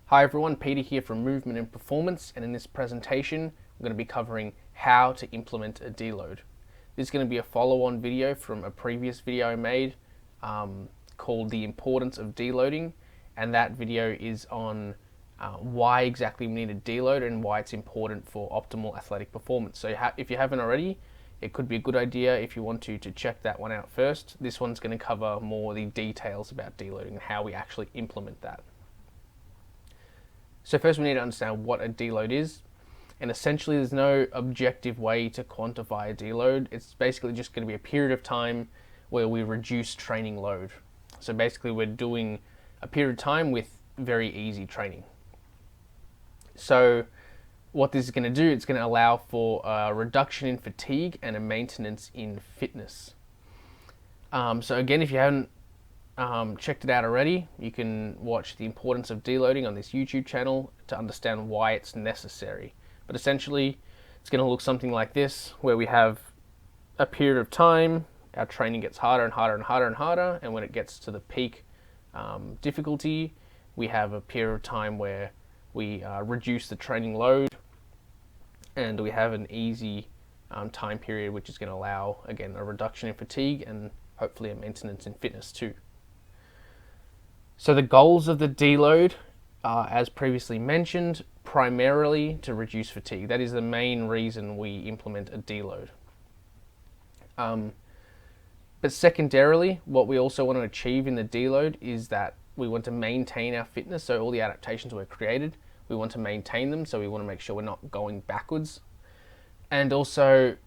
Hi everyone, Peter here from Movement and Performance, and in this presentation I'm going to be covering how to implement a deload. This is going to be a follow-on video from a previous video I made called The Importance of Deloading, and that video is on why exactly we need a deload and why it's important for optimal athletic performance. So if you haven't already, it could be a good idea if you want to check that one out first. This one's going to cover more the details about deloading and how we actually implement that. So first we need to understand what a deload is, and essentially there's no objective way to quantify a deload. It's basically just going to be a period of time where we reduce training load. So basically we're doing a period of time with very easy training. So what this is going to do, it's going to allow for a reduction in fatigue and a maintenance in fitness. So again, if you haven't checked it out already, you can watch The Importance of Deloading on this YouTube channel to understand why it's necessary. But essentially, it's going to look something like this, where we have a period of time, our training gets harder and harder and harder and harder, and when it gets to the peak difficulty, we have a period of time where we reduce the training load, and we have an easy time period which is going to allow, again, a reduction in fatigue and hopefully a maintenance in fitness too. So the goals of the deload are, as previously mentioned, primarily to reduce fatigue. That is the main reason we implement a deload. But secondarily, what we also want to achieve in the deload is that we want to maintain our fitness. So all the adaptations we've created, we want to maintain them. So we want to make sure we're not going backwards. And also,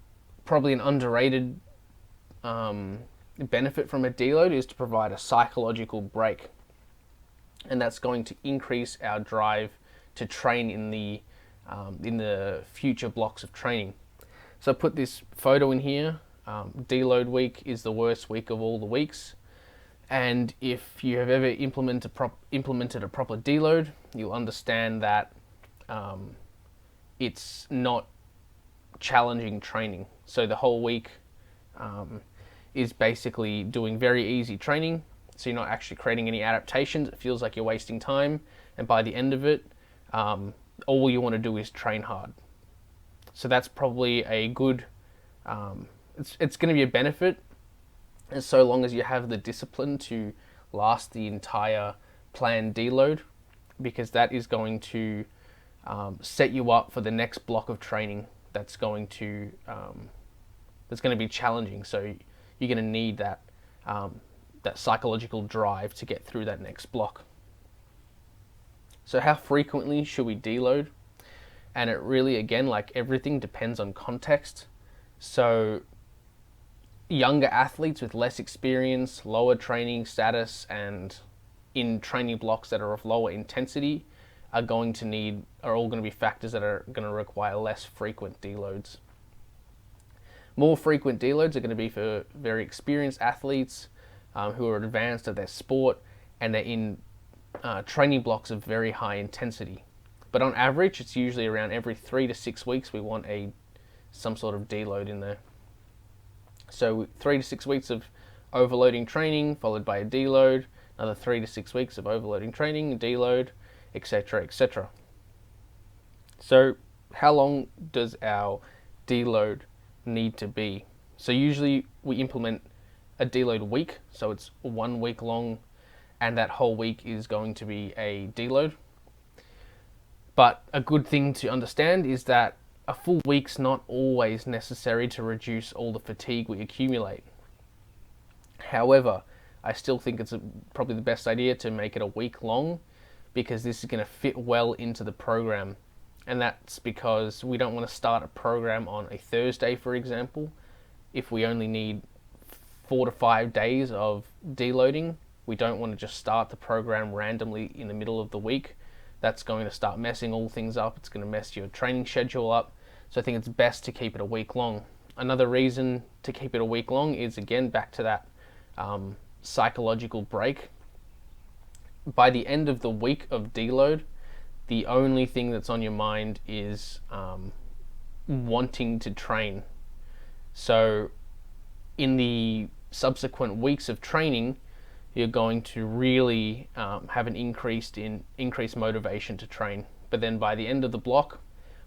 probably an underrated benefit from a deload is to provide a psychological break. And that's going to increase our drive to train in the future blocks of training. So I put this photo in here. Deload week is the worst week of all the weeks, and if you have ever implemented a proper deload, you'll understand that it's not challenging training. So the whole week is basically doing very easy training. So you're not actually creating any adaptations. It feels like you're wasting time. And by the end of it, all you want to do is train hard. So that's probably a good, it's going to be a benefit as so long as you have the discipline to last the entire planned deload, because that is going to set you up for the next block of training that's going to be challenging. So you're going to need that that psychological drive to get through that next block. So how frequently should we deload? And it really, again, like everything, depends on context. So younger athletes with less experience, lower training status, and in training blocks that are of lower intensity are all going to be factors that are going to require less frequent deloads. More frequent deloads are going to be for very experienced athletes who are advanced at their sport, and they're in training blocks of very high intensity. But on average, it's usually around every 3 to 6 weeks we want some sort of deload in there. So 3 to 6 weeks of overloading training, followed by a deload, another 3 to 6 weeks of overloading training, deload, etc., etc. So how long does our deload need to be? So usually we implement a deload week, so it's 1 week long, and that whole week is going to be a deload. But a good thing to understand is that a full week's not always necessary to reduce all the fatigue we accumulate. However, I still think it's probably the best idea to make it a week long, because this is going to fit well into the program. And that's because we don't want to start a program on a Thursday, for example. If we only need 4 to 5 days of deloading, we don't want to just start the program randomly in the middle of the week. That's going to start messing all things up. It's going to mess your training schedule up. So I think it's best to keep it a week long. Another reason to keep it a week long is, again, back to that psychological break. By the end of the week of deload, the only thing that's on your mind is wanting to train. So in the subsequent weeks of training, you're going to really have an increased motivation to train. But then by the end of the block,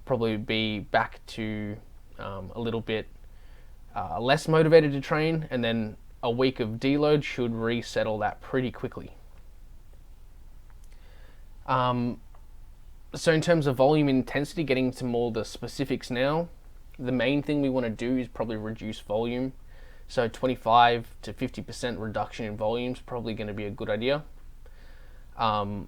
probably be back to a little bit less motivated to train, and then a week of deload should resettle that pretty quickly. So in terms of volume intensity, getting to more the specifics now, the main thing we want to do is probably reduce volume. So 25 to 50% reduction in volume is probably going to be a good idea. And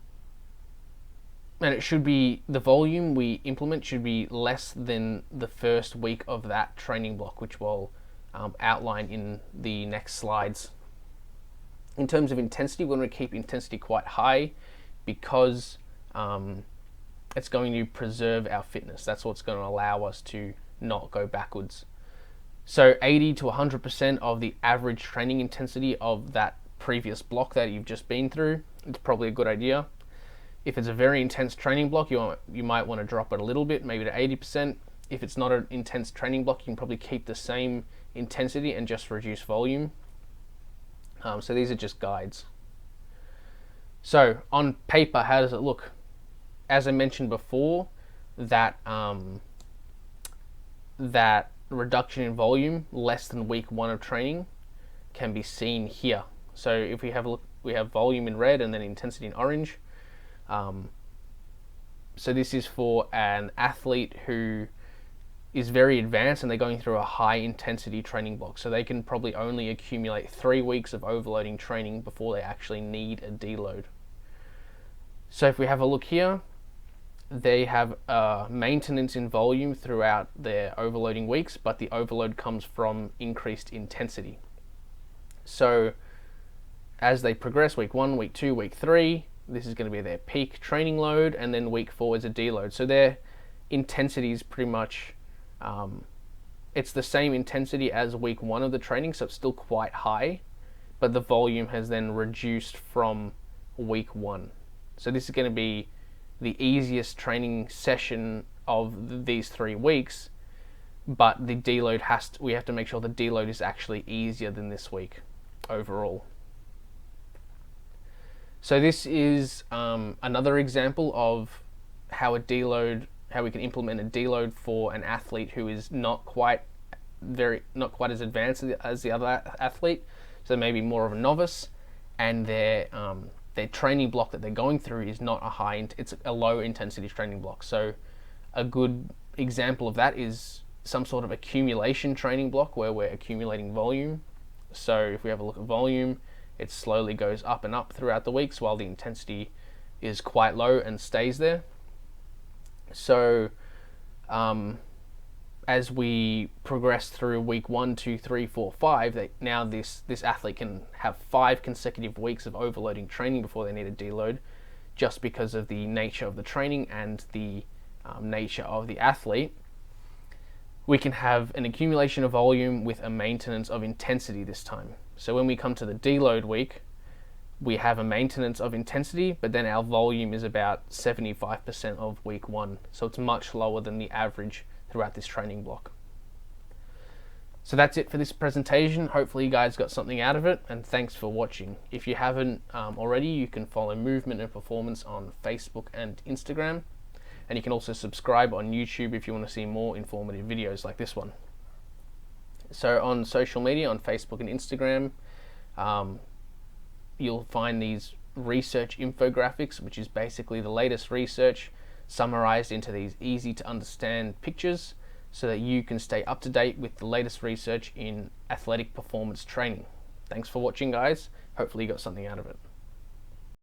it should be, the volume we implement should be less than the first week of that training block, which we'll outline in the next slides. In terms of intensity, we want to keep intensity quite high because it's going to preserve our fitness. That's what's going to allow us to not go backwards. So 80 to 100% of the average training intensity of that previous block that you've just been through, it's probably a good idea. If it's a very intense training block, you might want to drop it a little bit, maybe to 80%. If it's not an intense training block, you can probably keep the same intensity and just reduce volume. So these are just guides. So on paper, how does it look? As I mentioned before, that that reduction in volume less than week 1 of training can be seen here. So if we have a look, we have volume in red and then intensity in orange. So this is for an athlete who is very advanced and they're going through a high intensity training block. So they can probably only accumulate 3 weeks of overloading training before they actually need a deload. So if we have a look here, they have maintenance in volume throughout their overloading weeks, but the overload comes from increased intensity. So as they progress, week 1, week 2, week 3, this is going to be their peak training load, and then week 4 is a deload. So their intensity is pretty much, it's the same intensity as week 1 of the training, so it's still quite high, but the volume has then reduced from week 1. So this is going to be the easiest training session of these 3 weeks, but the deload we have to make sure the deload is actually easier than this week overall. So this is another example of how we can implement a deload for an athlete who is not quite as advanced as the other athlete. So maybe more of a novice, and their training block that they're going through is not it's a low intensity training block. So a good example of that is some sort of accumulation training block where we're accumulating volume. So if we have a look at volume, it slowly goes up and up throughout the weeks while the intensity is quite low and stays there. So as we progress through week 1, 2, 3, 4, 5, now this athlete can have 5 consecutive weeks of overloading training before they need a deload, just because of the nature of the training and the nature of the athlete. We can have an accumulation of volume with a maintenance of intensity this time. So when we come to the deload week, we have a maintenance of intensity, but then our volume is about 75% of week 1. So it's much lower than the average throughout this training block. So that's it for this presentation. Hopefully you guys got something out of it, and thanks for watching. If you haven't already, you can follow Movement and Performance on Facebook and Instagram, and you can also subscribe on YouTube if you want to see more informative videos like this one. So on social media, on Facebook and Instagram, you'll find these research infographics, which is basically the latest research summarized into these easy to understand pictures so that you can stay up to date with the latest research in athletic performance training. Thanks for watching, guys. Hopefully you got something out of it.